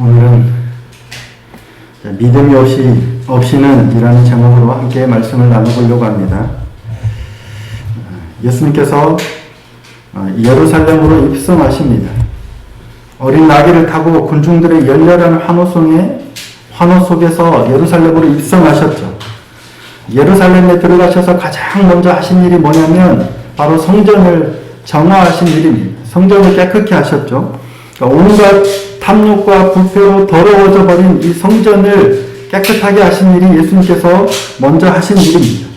오늘은 믿음이 없이는 이라는 제목으로 함께 말씀을 나눠보려고 합니다. 예수님께서 예루살렘으로 입성하십니다. 어린 나귀를 타고 군중들의 열렬한 환호 속에서 예루살렘으로 입성하셨죠. 예루살렘에 들어가셔서 가장 먼저 하신 일이 뭐냐면 바로 성전을 정화하신 일입니다. 성전을 깨끗게 하셨죠. 그러니까 온갖 탐욕과 부패로 더러워져 버린 이 성전을 깨끗하게 하신 일이 예수님께서 먼저 하신 일입니다.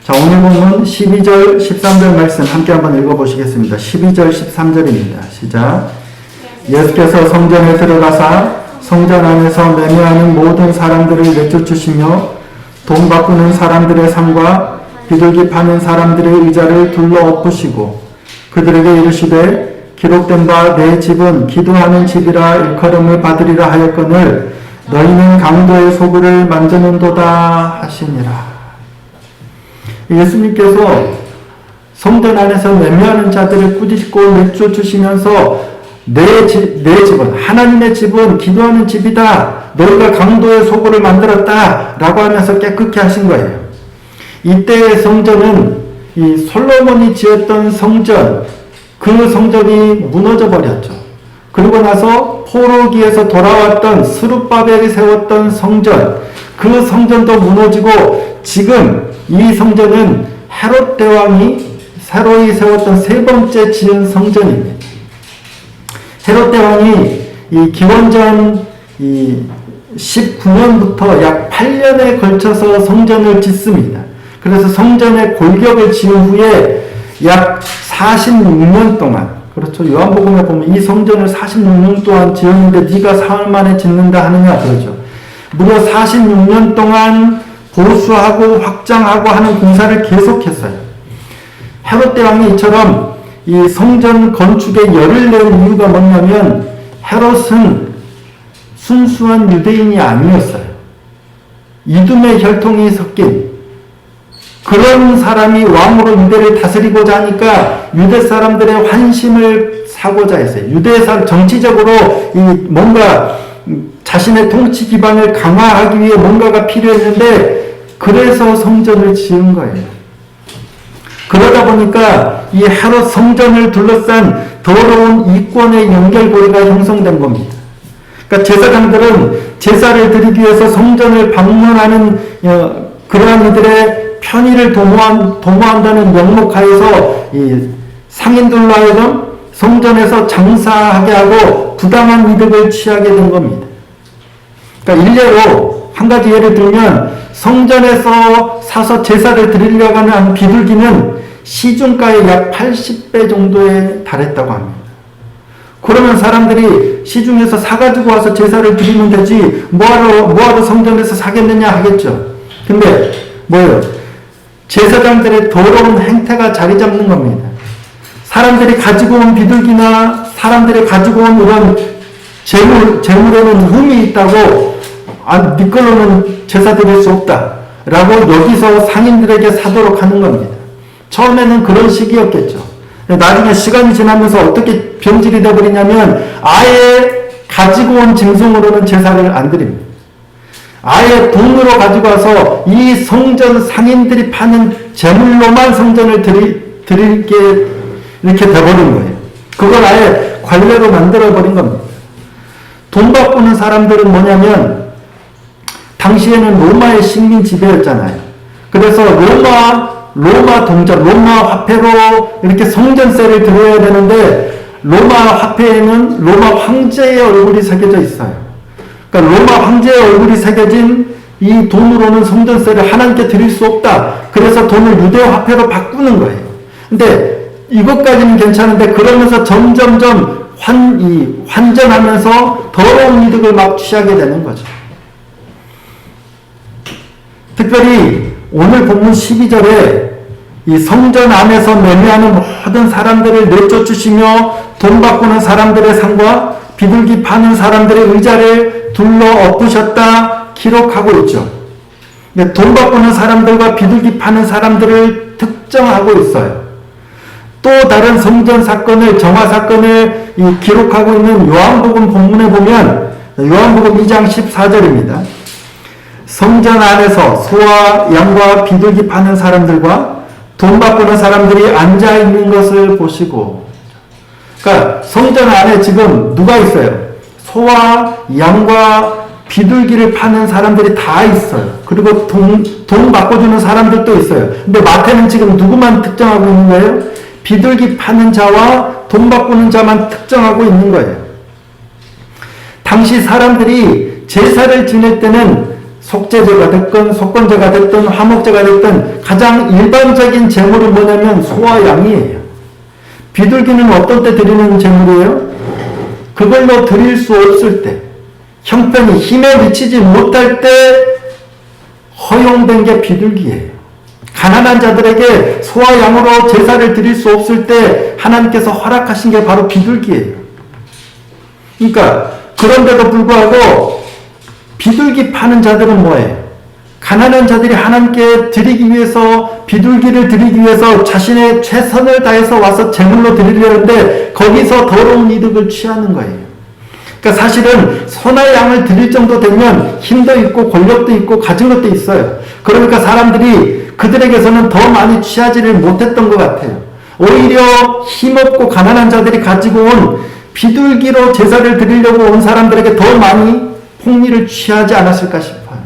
자, 오늘 보면 12절, 13절 말씀 함께 한번 읽어보시겠습니다. 12절, 13절입니다. 시작. 예수께서 성전에 들어가사 성전 안에서 매매하는 모든 사람들을 내쫓으시며 돈 바꾸는 사람들의 상과 비둘기 파는 사람들의 의자를 둘러 엎으시고 그들에게 이르시되 기록된 바 내 집은 기도하는 집이라 일컬음을 받으리라 하였거늘 너희는 강도의 소굴을 만드는도다 하시니라. 예수님께서 성전 안에서 매매하는 자들을 꾸짖고 내쫓으시면서 내 집은 하나님의 집은 기도하는 집이다. 너희가 강도의 소굴을 만들었다 라고 하면서 깨끗게 하신 거예요. 이때의 성전은 이 솔로몬이 지었던 성전, 그 성전이 무너져 버렸죠. 그리고 나서 포로기에서 돌아왔던 스룹바벨이 세웠던 성전, 그 성전도 무너지고 지금 이 성전은 헤롯 대왕이 새로이 세웠던 세 번째 지은 성전입니다. 헤롯 대왕이 이 기원전 19년부터 약 8년에 걸쳐서 성전을 짓습니다. 그래서 성전의 골격을 지은 후에 약 46년 동안, 그렇죠. 요한복음에 보면 이 성전을 46년 동안 지었는데 네가 사흘 만에 짓는다 하느냐 그러죠. 무려 46년 동안 보수하고 확장하고 하는 공사를 계속했어요. 헤롯 대왕이 이처럼 이 성전 건축에 열을 낸 이유가 뭐냐면 헤롯은 순수한 유대인이 아니었어요. 이둠의 혈통이 섞인 그런 사람이 왕으로 유대를 다스리고자 하니까 유대 사람들의 환심을 사고자 했어요. 유대 사람 정치적으로 뭔가 자신의 통치 기반을 강화하기 위해 뭔가가 필요했는데 그래서 성전을 지은 거예요. 그러다 보니까 이 헤롯 성전을 둘러싼 더러운 이권의 연결고리가 형성된 겁니다. 그러니까 제사장들은 제사를 드리기 위해서 성전을 방문하는 그러한 이들의 편의를 도모한다는 명목하에서 이 상인들로 하여금 성전에서 장사하게 하고 부당한 이득을 취하게 된 겁니다. 그러니까 일례로 한 가지 예를 들면 성전에서 사서 제사를 드리려고 하는 비둘기는 시중가의 약 80배 정도에 달했다고 합니다. 그러면 사람들이 시중에서 사가지고 와서 제사를 드리면 되지 뭐하러 성전에서 사겠느냐 하겠죠. 근데 뭐예요? 제사장들의 더러운 행태가 자리 잡는 겁니다. 사람들이 가지고 온 비둘기나 사람들이 가지고 온 이런 재물에는 흠이 있다고 네 걸로는 제사 드릴 수 없다 라고 여기서 상인들에게 사도록 하는 겁니다. 처음에는 그런 식이었겠죠. 나중에 시간이 지나면서 어떻게 변질이 되어버리냐면 아예 가지고 온 짐승으로는 제사를 안 드립니다. 아예 돈으로 가지고 와서 이 성전 상인들이 파는 재물로만 성전을 드리게 이렇게 돼버린 거예요. 그걸 아예 관례로 만들어버린 겁니다. 돈 바꾸는 사람들은 뭐냐면 당시에는 로마의 식민 지배였잖아요. 그래서 로마 동전, 로마 화폐로 이렇게 성전세를 드려야 되는데 로마 화폐에는 로마 황제의 얼굴이 새겨져 있어요. 그러니까 로마 황제의 얼굴이 새겨진 이 돈으로는 성전세를 하나님께 드릴 수 없다. 그래서 돈을 유대 화폐로 바꾸는 거예요. 근데 이것까지는 괜찮은데 그러면서 점점점 환전하면서 더러운 이득을 막 취하게 되는 거죠. 특별히 오늘 본문 12절에 이 성전 안에서 매매하는 모든 사람들을 내쫓으시며 돈 바꾸는 사람들의 상과 비둘기 파는 사람들의 의자를 둘러 엎으셨다 기록하고 있죠. 돈 바꾸는 사람들과 비둘기 파는 사람들을 특정하고 있어요. 또 다른 성전 사건을, 정화 사건을 기록하고 있는 요한복음 본문에 보면 요한복음 2장 14절입니다. 성전 안에서 소와 양과 비둘기 파는 사람들과 돈 바꾸는 사람들이 앉아 있는 것을 보시고, 그러니까 성전 안에 지금 누가 있어요? 소와 양과 비둘기를 파는 사람들이 다 있어요. 그리고 돈 바꿔주는 사람들도 있어요. 근데 마태는 지금 누구만 특정하고 있는 거예요? 비둘기 파는 자와 돈 바꾸는 자만 특정하고 있는 거예요. 당시 사람들이 제사를 지낼 때는 속죄제가 됐건 속건제가 됐든 화목제가 됐든 가장 일반적인 제물은 뭐냐면 소와 양이에요. 비둘기는 어떤 때 드리는 제물이에요? 그걸로 드릴 수 없을 때, 형편이 힘에 미치지 못할 때 허용된 게 비둘기예요. 가난한 자들에게 소와 양으로 제사를 드릴 수 없을 때 하나님께서 허락하신 게 바로 비둘기예요. 그러니까 그런데도 불구하고 비둘기 파는 자들은 뭐예요? 가난한 자들이 하나님께 드리기 위해서, 비둘기를 드리기 위해서 자신의 최선을 다해서 와서 제물로 드리려는데 거기서 더러운 이득을 취하는 거예요. 그러니까 사실은 소나 양을 드릴 정도 되면 힘도 있고 권력도 있고 가진 것도 있어요. 그러니까 사람들이 그들에게서는 더 많이 취하지를 못했던 것 같아요. 오히려 힘없고 가난한 자들이 가지고 온 비둘기로 제사를 드리려고 온 사람들에게 더 많이 폭리를 취하지 않았을까 싶어요.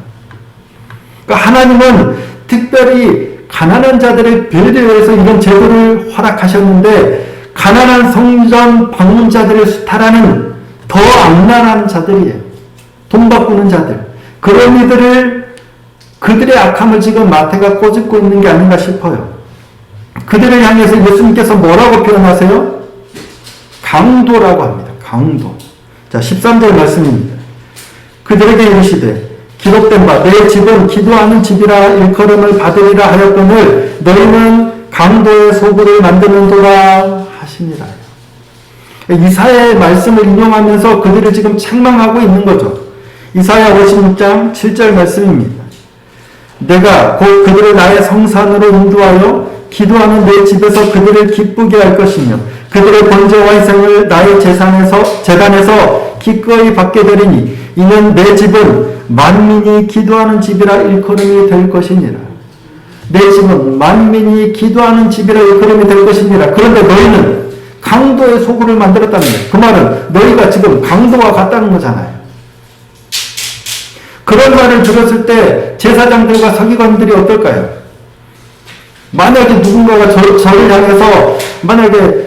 그러니까 하나님은 특별히 가난한 자들을 배려해서 이런 제도를 허락하셨는데 가난한 성전 방문자들을 수탈하는 더 악랄한 자들이에요. 돈 바꾸는 자들. 그런 이들을, 그들의 악함을 지금 마태가 꼬집고 있는 게 아닌가 싶어요. 그들을 향해서 예수님께서 뭐라고 표현하세요? 강도라고 합니다. 강도. 자, 13절 말씀입니다. 그들에게 이르시되 기록된 바 내 집은 기도하는 집이라 일컬음을 받으리라 하였거늘 너희는 강도의 소굴을 만드는도라 하시니라. 이사야의 말씀을 인용하면서 그들을 지금 책망하고 있는 거죠. 이사야 56장 7절 말씀입니다. 내가 곧 그들을 나의 성산으로 인도하여 기도하는 내 집에서 그들을 기쁘게 할 것이며 그들의 번제와 희생을 나의 제단에서 기꺼이 받게 되리니 이는 내 집은 만민이 기도하는 집이라 일컬음이 될 것이니라. 내 집은 만민이 기도하는 집이라 일컬음이 될 것이니라. 그런데 너희는 강도의 소굴을 만들었다는 거예요. 그 말은 너희가 지금 강도와 같다는 거잖아요. 그런 말을 들었을 때 제사장들과 서기관들이 어떨까요? 만약에 누군가가 저를 향해서, 만약에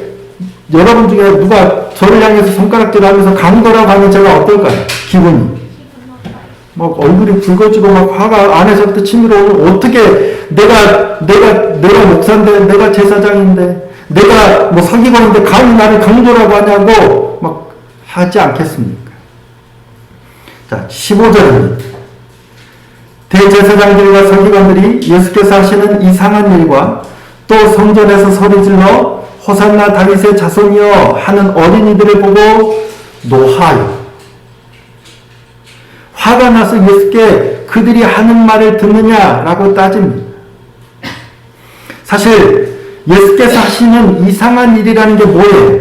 여러분 중에 누가 저를 향해서 손가락질을 하면서 강도라고 하면 제가 어떨까요? 기분이. 막 얼굴이 붉어지고 막 화가 안에서부터 치밀어 오고, 어떻게 내가 목사인데, 내가 제사장인데, 내가 뭐 서기관인데 감히 나를 강도라고 하냐고 막 하지 않겠습니까? 자, 15절입니다. 대제사장들과 서기관들이 예수께서 하시는 이상한 일과 또 성전에서 소리질러 호산나 다윗의 자손이여 하는 어린이들을 보고 노하여, 화가 나서 예수께 그들이 하는 말을 듣느냐라고 따집니다. 사실 예수께서 하시는 이상한 일이라는 게 뭐예요?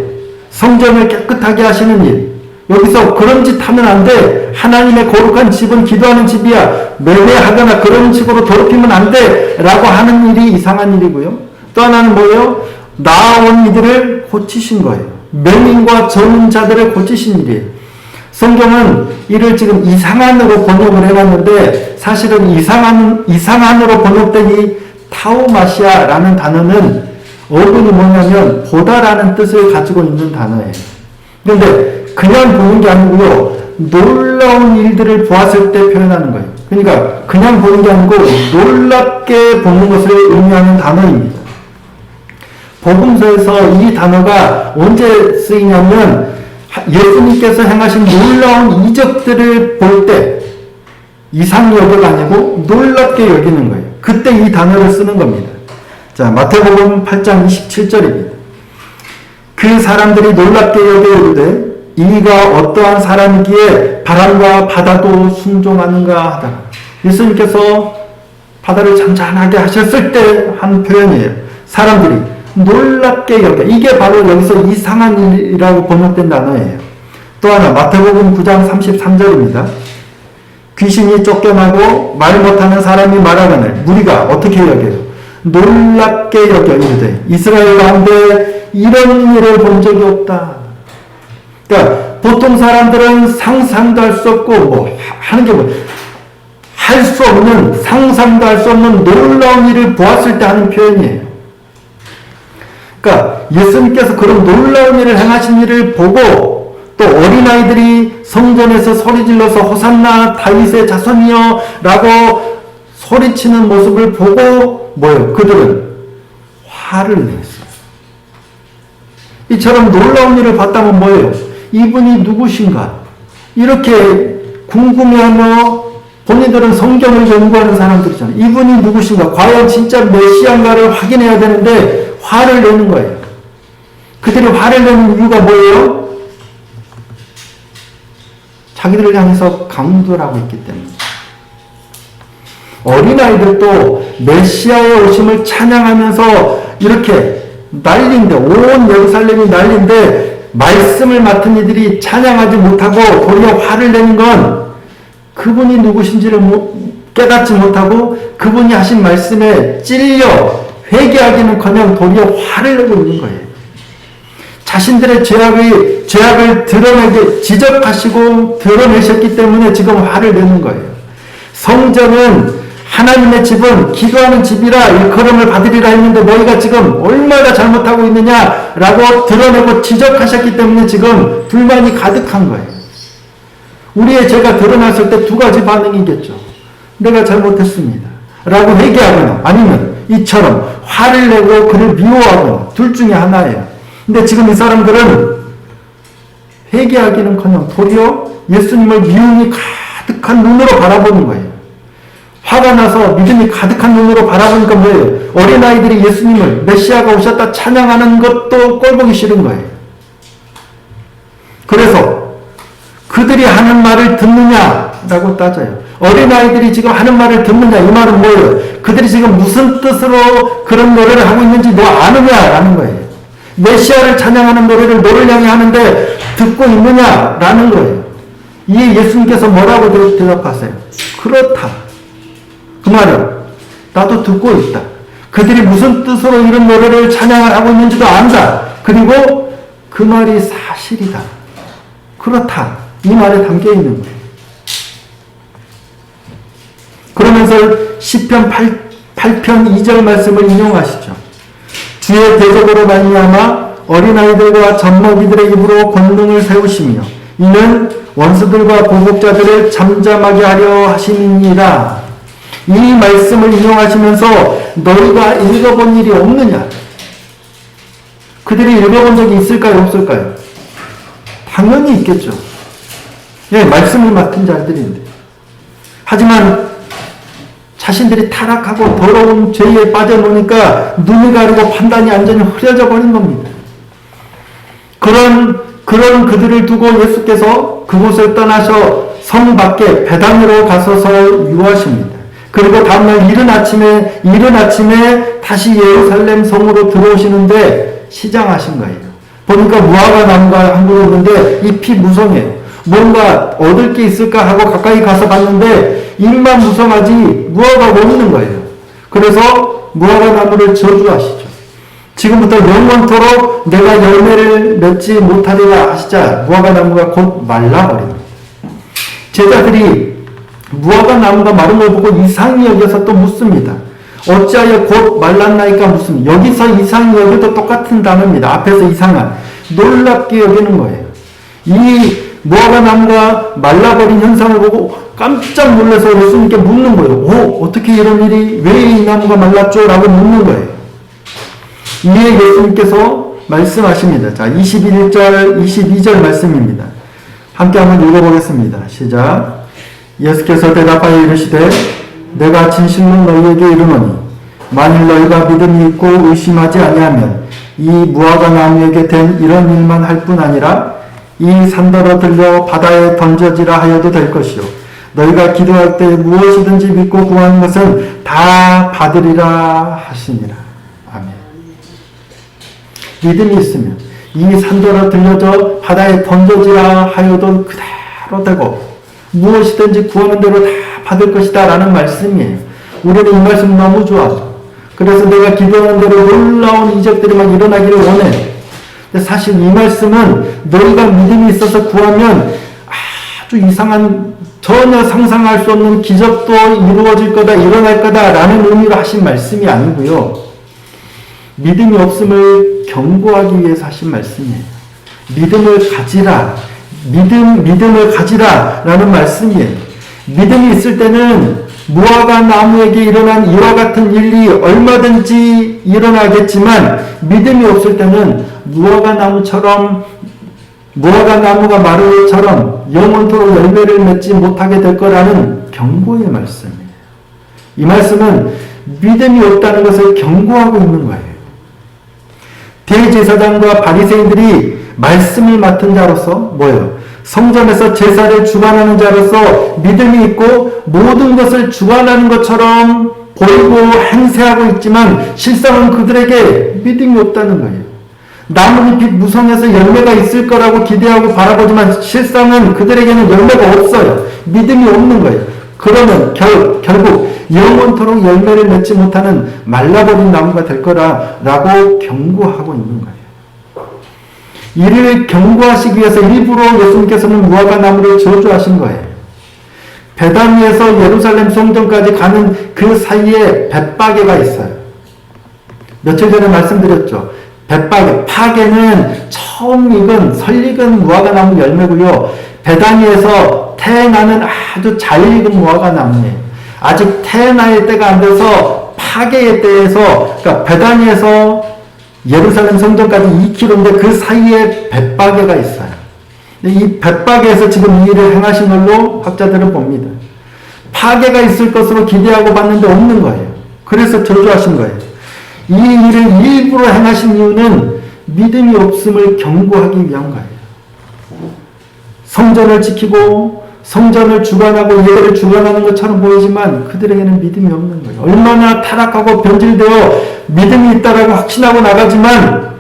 성전을 깨끗하게 하시는 일. 여기서 그런 짓 하면 안 돼. 하나님의 거룩한 집은 기도하는 집이야. 매매하거나 그런 식으로 더럽히면 안 돼. 라고 하는 일이 이상한 일이고요. 또 하나는 뭐예요? 나아온 이들을 고치신 거예요. 맹인과 젊은 자들을 고치신 일이에요. 성경은 이를 지금 이상한으로 번역을 해놨는데 사실은 이상한으로 번역된 이 타우마시아라는 단어는 어근이 뭐냐면 보다라는 뜻을 가지고 있는 단어예요. 그런데 그냥 보는 게 아니고요. 놀라운 일들을 보았을 때 표현하는 거예요. 그러니까 그냥 보는 게 아니고 놀랍게 보는 것을 의미하는 단어입니다. 복음서에서 이 단어가 언제 쓰이냐면 예수님께서 행하신 놀라운 이적들을 볼 때 이상 여겨가 아니고 놀랍게 여기는 거예요. 그때 이 단어를 쓰는 겁니다. 자, 마태복음 8장 27절입니다. 그 사람들이 놀랍게 여겨 이르되 이가 어떠한 사람이기에 바람과 바다도 순종하는가 하더라. 예수님께서 바다를 잔잔하게 하셨을 때 한 표현이에요. 사람들이 놀랍게 여겨. 이게 바로 여기서 이상한 일이라고 번역된 단어예요. 또 하나 마태복음 9장 33절입니다. 귀신이 쫓겨나고 말 못하는 사람이 말하거늘 무리가 어떻게 여겨요? 놀랍게 여겨 이르되 이스라엘 가운데 이런 일을 본 적이 없다. 그러니까 보통 사람들은 상상도 할 수 없고 뭐 하는 게 할 수 없는, 상상도 할 수 없는 놀라운 일을 보았을 때 하는 표현이에요. 그러니까 예수님께서 그런 놀라운 일을 행하신 일을 보고 또 어린아이들이 성전에서 소리질러서 호산나 다윗의 자손이여 라고 소리치는 모습을 보고 뭐예요? 그들은 화를 냈어요. 이처럼 놀라운 일을 봤다면 뭐예요? 이분이 누구신가? 이렇게 궁금해하며 본인들은 성경을 연구하는 사람들이잖아요. 이분이 누구신가? 과연 진짜 메시아인가를 확인해야 되는데 화를 내는 거예요. 그들이 화를 내는 이유가 뭐예요? 자기들을 향해서 강도를 하고 있기 때문에. 어린아이들도 메시아의 오심을 찬양하면서 이렇게 난리인데, 온 예루살렘이 난리인데 말씀을 맡은 이들이 찬양하지 못하고 도리어 화를 내는 건 그분이 누구신지를 깨닫지 못하고 그분이 하신 말씀에 찔려 회개하기는커녕 도리어 화를 내고 있는 거예요. 자신들의 죄악을 드러내게 지적하시고 드러내셨기 때문에 지금 화를 내는 거예요. 성전은 하나님의 집은 기도하는 집이라 일컬음을 받으리라 했는데 너희가 지금 얼마나 잘못하고 있느냐라고 드러내고 지적하셨기 때문에 지금 불만이 가득한 거예요. 우리의 죄가 드러났을 때 두 가지 반응이겠죠. 내가 잘못했습니다 라고 회개하거나 아니면 이처럼 화를 내고 그를 미워하거나 둘 중에 하나예요. 근데 지금 이 사람들은 회개하기는커녕 도리어 예수님을 미움이 가득한 눈으로 바라보는 거예요. 화가 나서 믿음이 가득한 눈으로 바라보니까 뭐예요? 어린아이들이 예수님을 메시아가 오셨다 찬양하는 것도 꼴보기 싫은 거예요. 그래서 그들이 하는 말을 듣느냐라고 따져요. 어린아이들이 지금 하는 말을 듣느냐, 이 말은 뭐예요? 그들이 지금 무슨 뜻으로 그런 노래를 하고 있는지 너 아느냐라는 거예요. 메시아를 찬양하는 노래를 너를 향해 하는데 듣고 있느냐라는 거예요. 이에 예수님께서 뭐라고 대답하세요? 그렇다. 그 말은 나도 듣고 있다. 그들이 무슨 뜻으로 이런 노래를 찬양을 하고 있는지도 안다. 그리고 그 말이 사실이다. 그렇다. 이 말에 담겨 있는 거예요. 그러면서 시편 8편 2절 말씀을 인용하시죠. 주의 대적으로 말미암아 어린아이들과 젖먹이들의 입으로 권능을 세우시며 이는 원수들과 보복자들을 잠잠하게 하려 하심이니라. 이 말씀을 인용하시면서 너희가 읽어본 일이 없느냐? 그들이 읽어본 적이 있을까요? 없을까요? 당연히 있겠죠. 예, 말씀을 맡은 자들인데. 하지만 자신들이 타락하고 더러운 죄에 빠져놓으니까 눈이 가리고 판단이 완전히 흐려져 버린 겁니다. 그런 그들을 두고 예수께서 그곳을 떠나셔 성 밖에 배단으로 가서서 유하십니다. 그리고 다음날 이른 아침에 다시 예루살렘 성으로 들어오시는데 시장하신 거예요. 보니까 무화과 나무가 한 그루 있는데 잎이 무성해요. 뭔가 얻을 게 있을까 하고 가까이 가서 봤는데 잎만 무성하지 무화과가 없는 거예요. 그래서 무화과 나무를 저주하시죠. 지금부터 영원토록 내가 열매를 맺지 못하리라 하시자 무화과 나무가 곧 말라버립니다. 제자들이 무화과 나무가 마른 걸 보고 이상히 여겨서 또 묻습니다. 어찌하여 곧 말랐나이까 묻습니다. 여기서 이상히 여기도 똑같은 단어입니다. 앞에서 이상한 놀랍게 여기는 거예요. 이 무화과 나무가 말라버린 현상을 보고 깜짝 놀라서 예수님께 묻는 거예요. 어떻게 이런 일이, 왜 이 나무가 말랐죠? 라고 묻는 거예요. 이에 예수님께서 말씀하십니다. 자, 21절, 22절 말씀입니다. 함께 한번 읽어보겠습니다. 시작. 예수께서 대답하여 이르시되 내가 진실로 너희에게 이르노니 만일 너희가 믿음이 있고 의심하지 아니하면 이 무화과 나무에게 된 이런 일만 할 뿐 아니라 이 산더러 들려 바다에 던져지라 하여도 될 것이요 너희가 기도할 때 무엇이든지 믿고 구하는 것은 다 받으리라 하시니라. 아멘. 믿음이 있으면 이 산도로 들려져 바다에 던져지라 하여도 그대로 되고 무엇이든지 구하는 대로 다 받을 것이다 라는 말씀이에요. 우리는 이 말씀 너무 좋아서 그래서 내가 기도하는 대로 놀라운 이적들이 막 일어나기를 원해. 근데 사실 이 말씀은 너희가 믿음이 있어서 구하면 아주 이상한 전혀 상상할 수 없는 기적도 이루어질 거다, 일어날 거다 라는 의미로 하신 말씀이 아니고요. 믿음이 없음을 경고하기 위해서 하신 말씀이에요. 믿음을 가지라. 믿음을 가지라 라는 말씀이에요. 믿음이 있을 때는 무화과 나무에게 일어난 이와 같은 일이 얼마든지 일어나겠지만 믿음이 없을 때는 무화과 나무가 마르처럼 영원토록 열매를 맺지 못하게 될 거라는 경고의 말씀이에요. 이 말씀은 믿음이 없다는 것을 경고하고 있는 거예요. 대제사장과 바리새인들이 말씀을 맡은 자로서 뭐예요? 성전에서 제사를 주관하는 자로서 믿음이 있고 모든 것을 주관하는 것처럼 보이고 행세하고 있지만 실상은 그들에게 믿음이 없다는 거예요. 나뭇잎이 무성해서 열매가 있을 거라고 기대하고 바라보지만 실상은 그들에게는 열매가 없어요. 믿음이 없는 거예요. 그러면 결국 영원토록 열매를 맺지 못하는 말라버린 나무가 될 거라고 경고하고 있는 거예요. 이를 경고하시기 위해서 일부러 예수님께서는 무화과 나무를 저주하신 거예요. 베다니에서 예루살렘 성전까지 가는 그 사이에 벳바게가 있어요. 며칠 전에 말씀드렸죠. 벳바게, 파게는 처음 설익은 무화과 나무 열매고요. 베다니에서 태나는 아주 잘 익은 무화과 나무예요. 아직 태나의 때가 안 돼서 파게의 때에서, 그러니까 베다니에서 예루살렘 성전까지 2km인데 그 사이에 벳바게가 있어요. 이 벳바게에서 지금 이 일을 행하신 걸로 학자들은 봅니다. 파게가 있을 것으로 기대하고 봤는데 없는 거예요. 그래서 저주하신 거예요. 이 일을 일부러 행하신 이유는 믿음이 없음을 경고하기 위한 거예요. 성전을 지키고 성전을 주관하고 예배를 주관하는 것처럼 보이지만 그들에게는 믿음이 없는 거예요. 얼마나 타락하고 변질되어 믿음이 있다라고 확신하고 나가지만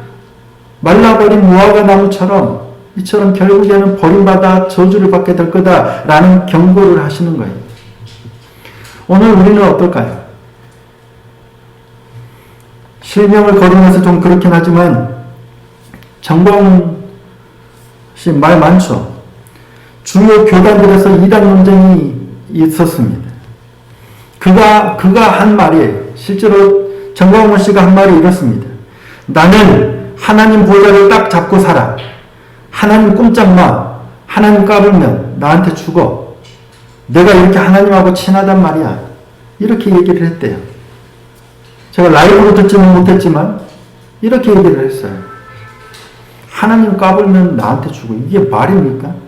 말라버린 무화과 나무처럼 이처럼 결국에는 버림받아 저주를 받게 될 거다라는 경고를 하시는 거예요. 오늘 우리는 어떨까요? 실명을 거론해서 좀 그렇긴 하지만 정광훈 씨 말 많죠. 주요 교단들에서 이단 논쟁이 있었습니다. 그가 한 말이에요. 실제로 정광훈 씨가 한 말이 이렇습니다. 나는 하나님 보좌를 딱 잡고 살아. 하나님 꼼짝 마. 하나님 까불면 나한테 죽어. 내가 이렇게 하나님하고 친하단 말이야. 이렇게 얘기를 했대요. 제가 라이브로 듣지는 못했지만 이렇게 얘기를 했어요. 하나님 까불면 나한테 죽어. 이게 말입니까?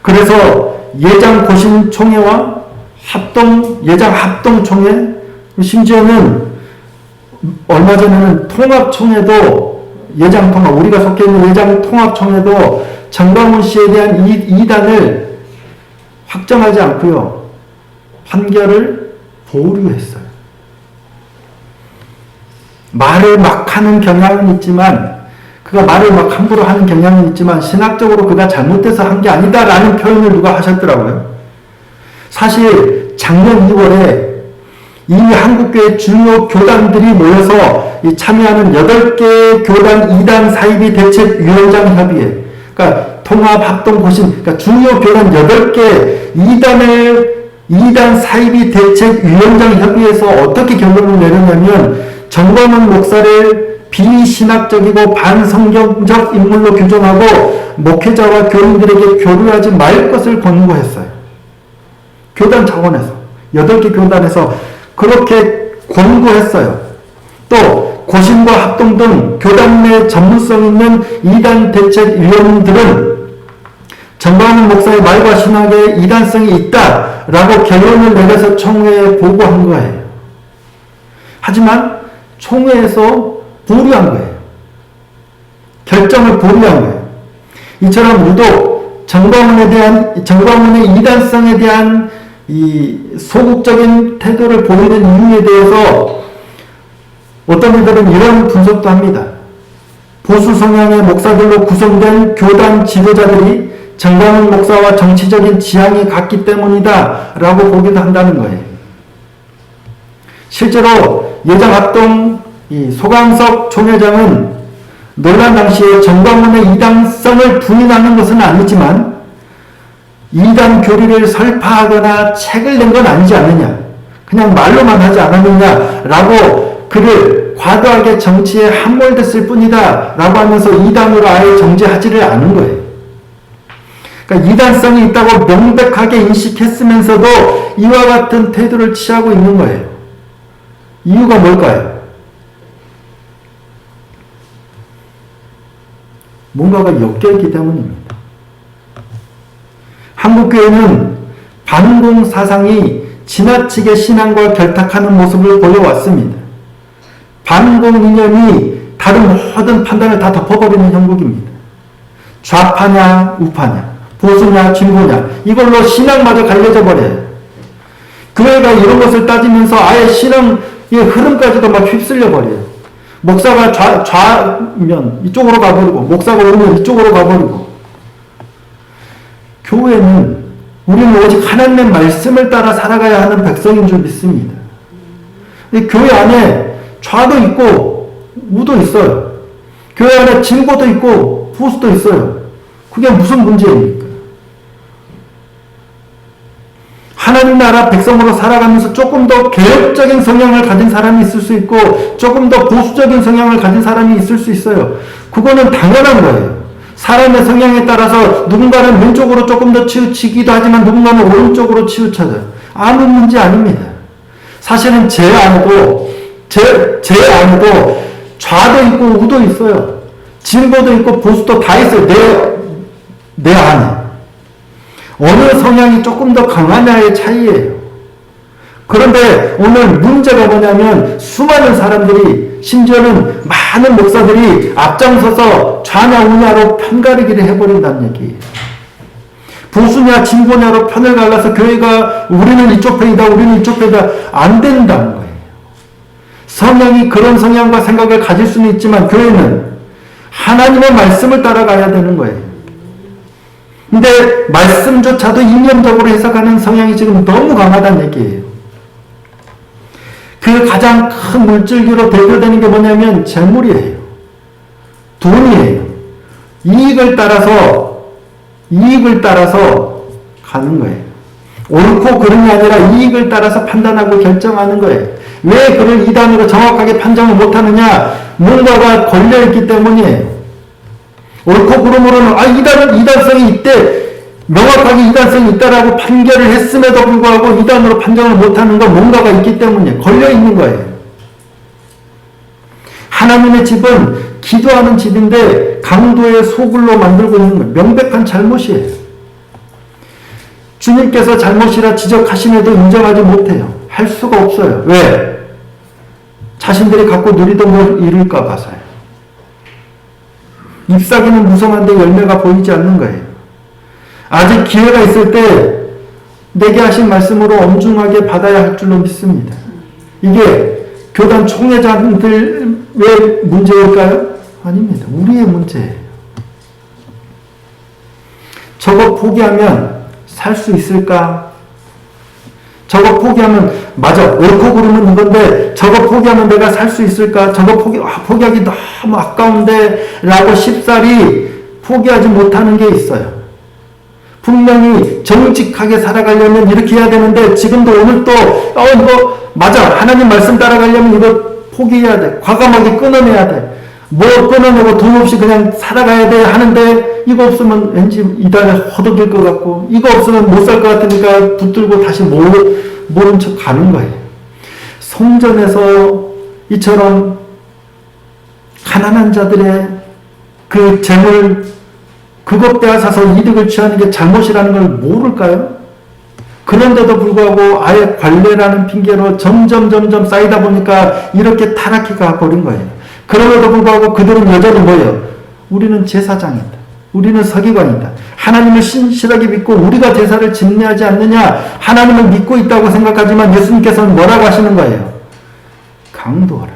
그래서 예장 고심총회와 예장 합동총회, 심지어는 얼마 전에는 통합총회도 우리가 속해 있는 예장 통합총회도 정광훈 씨에 대한 이단을 확정하지 않고요. 판결을 보류했어요. 말을 막 하는 경향은 있지만 그가 말을 막 함부로 하는 경향은 있지만 신학적으로 그가 잘못돼서 한 게 아니다라는 표현을 누가 하셨더라고요. 사실 작년 2월에 이미 한국교회 주요 교단들이 모여서 참여하는 8개 교단 이단 사이비 대책위원장 협의회, 그러니까 통합합동고심, 그러니까 주요 교단 8개 이단 사이비 대책위원장 협의회에서 어떻게 결론을 내렸냐면 정광훈 목사를 비신학적이고 반성경적 인물로 규정하고 목회자와 교인들에게 교류하지 말 것을 권고했어요. 교단 차원에서 8개 교단에서 그렇게 권고했어요. 또 고심과 합동 등 교단 내 전문성 있는 이단 대책위원들은 정광훈 목사의 말과 신학에 이단성이 있다라고 결론을 내려서 총회에 보고한 거예요. 하지만 총회에서 보류한 거예요. 결정을 보류한 거예요. 이처럼 유독 정광훈의 이단성에 대한 이 소극적인 태도를 보이는 이유에 대해서 어떤 이들은 이런 분석도 합니다. 보수 성향의 목사들로 구성된 교단 지도자들이 정광훈 목사와 정치적인 지향이 같기 때문이다 라고 보기도 한다는 거예요. 실제로 예장합동 소강석 총회장은 논란 당시에 정광훈의 이단성을 부인하는 것은 아니지만 이단 교리를 설파하거나 책을 낸 건 아니지 않느냐, 그냥 말로만 하지 않았느냐라고 그를 과도하게 정치에 함몰됐을 뿐이다 라고 하면서 이단으로 아예 정죄하지를 않은 거예요. 그러니까 이단성이 있다고 명백하게 인식했으면서도 이와 같은 태도를 취하고 있는 거예요. 이유가 뭘까요? 뭔가가 엮여있기 때문입니다. 한국교회는 반공 사상이 지나치게 신앙과 결탁하는 모습을 보여왔습니다. 반공 이념이 다른 모든 판단을 다 덮어버리는 형국입니다. 좌파냐 우파냐, 보수냐 진보냐, 이걸로 신앙마저 갈려져 버려요. 교회가 이런 것을 따지면서 아예 신앙의 흐름까지도 막 휩쓸려 버려요. 목사가 좌면 이쪽으로 가버리고, 목사가 오면 이쪽으로 가버리고. 교회는 우리는 오직 하나님의 말씀을 따라 살아가야 하는 백성인 줄 믿습니다. 근데 교회 안에 좌도 있고 우도 있어요. 교회 안에 진보도 있고 보수도 있어요. 그게 무슨 문제입니까? 하나님 나라 백성으로 살아가면서 조금 더 개혁적인 성향을 가진 사람이 있을 수 있고 조금 더 보수적인 성향을 가진 사람이 있을 수 있어요. 그거는 당연한 거예요. 사람의 성향에 따라서 누군가는 왼쪽으로 조금 더 치우치기도 하지만 누군가는 오른쪽으로 치우쳐져요. 아무 문제 아닙니다. 사실은 제 안에도 좌도 있고 우도 있어요. 진보도 있고 보수도 다 있어요. 내 안에. 어느 성향이 조금 더 강하냐의 차이예요. 그런데 오늘 문제가 뭐냐면 수많은 사람들이, 심지어는 많은 목사들이 앞장서서 좌냐 우냐로 편가르기를 해버린다는 얘기예요. 보수냐 진보냐로 편을 갈라서 교회가 우리는 이쪽 편이다 우리는 이쪽 편이다 안 된다는 거예요. 성향이 그런 성향과 생각을 가질 수는 있지만 교회는 하나님의 말씀을 따라가야 되는 거예요. 근데 말씀조차도 이념적으로 해석하는 성향이 지금 너무 강하다는 얘기예요. 그 가장 큰 물줄기로 대표되는 게 뭐냐면 재물이에요. 돈이에요. 이익을 따라서 가는 거예요. 옳고 그름이 아니라 이익을 따라서 판단하고 결정하는 거예요. 왜 그를 이단으로 정확하게 판정을 못하느냐? 뭔가가 걸려있기 때문이에요. 옳고 그름으로는 이단성이 있대, 명확하게 이단성이 있다라고 판결을 했음에도 불구하고 이단으로 판정을 못하는 건 뭔가가 있기 때문에 걸려있는 거예요. 하나님의 집은 기도하는 집인데 강도의 소굴로 만들고 있는 건 명백한 잘못이에요. 주님께서 잘못이라 지적하심에도 인정하지 못해요. 할 수가 없어요. 왜? 자신들이 갖고 누리던 걸 잃을까 봐서요. 잎사귀는 무성한데 열매가 보이지 않는 거예요. 아직 기회가 있을 때 내게 하신 말씀으로 엄중하게 받아야 할 줄로 믿습니다. 이게 교단 총회장들의 문제일까요? 아닙니다. 우리의 문제예요. 저거 포기하면 살 수 있을까? 저거 포기하면, 맞아, 옳고 그름은 이건데 저거 포기하면 내가 살 수 있을까? 저거 포기하기 너무 아까운데 라고 쉽사리 포기하지 못하는 게 있어요. 분명히 정직하게 살아가려면 이렇게 해야 되는데 지금도 오늘 또 이거 맞아, 하나님 말씀 따라가려면 이거 포기해야 돼. 과감하게 끊어내야 돼. 뭐 끊어내고 돈 없이 그냥 살아가야 돼 하는데 이거 없으면 왠지 이단에 허덕일 것 같고 이거 없으면 못 살 것 같으니까 붙들고 다시 모른 척 가는 거예요. 성전에서 이처럼 가난한 자들의 그 재물 그것 빼앗아서 이득을 취하는 게 잘못이라는 걸 모를까요? 그런데도 불구하고 아예 관례라는 핑계로 점점 쌓이다 보니까 이렇게 타락해 가버린 거예요. 그럼에도 불구하고 그들은 여전히 뭐예요? 우리는 제사장이다. 우리는 서기관이다. 하나님을 신실하게 믿고 우리가 제사를 집례하지 않느냐? 하나님을 믿고 있다고 생각하지만 예수님께서는 뭐라고 하시는 거예요? 강도하라.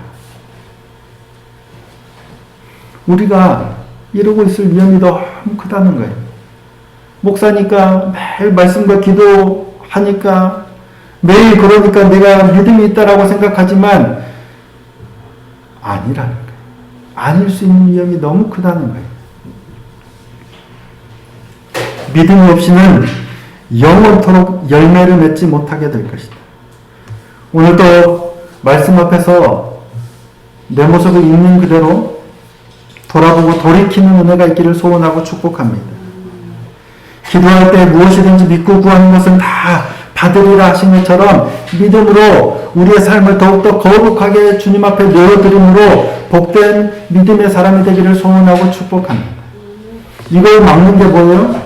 우리가 이러고 있을 위험이 너무 크다는 거예요. 목사니까 매일 말씀과 기도하니까 매일 그러니까 내가 믿음이 있다라고 생각하지만 아니라는 거예요. 아닐 수 있는 위험이 너무 크다는 거예요. 믿음 없이는 영원토록 열매를 맺지 못하게 될 것이다. 오늘도 말씀 앞에서 내 모습을 있는 그대로 돌아보고 돌이키는 은혜가 있기를 소원하고 축복합니다. 기도할 때 무엇이든지 믿고 구하는 것은 다 받으리라 하신 것처럼 믿음으로 우리의 삶을 더욱더 거룩하게 주님 앞에 내어드림으로 복된 믿음의 사람이 되기를 소원하고 축복합니다. 이걸 막는 게 뭐예요?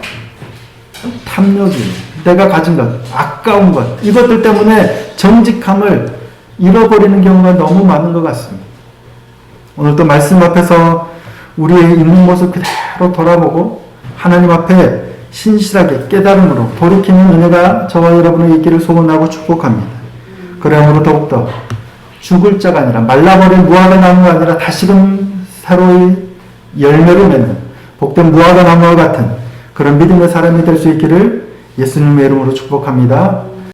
탐욕이, 내가 가진 것, 아까운 것, 이것들 때문에 정직함을 잃어버리는 경우가 너무 많은 것 같습니다. 오늘 또 말씀 앞에서 우리의 있는 모습 그대로 돌아보고 하나님 앞에 신실하게 깨달음으로 돌이키는 은혜가 저와 여러분의 있기를 소원하고 축복합니다. 그러므로 더욱더 죽을 자가 아니라 말라버린 무화과 나무가 아니라 다시금 새로이 열매를 맺는 복된 무화과 나무와 같은 그런 믿음의 사람이 될 수 있기를 예수님의 이름으로 축복합니다.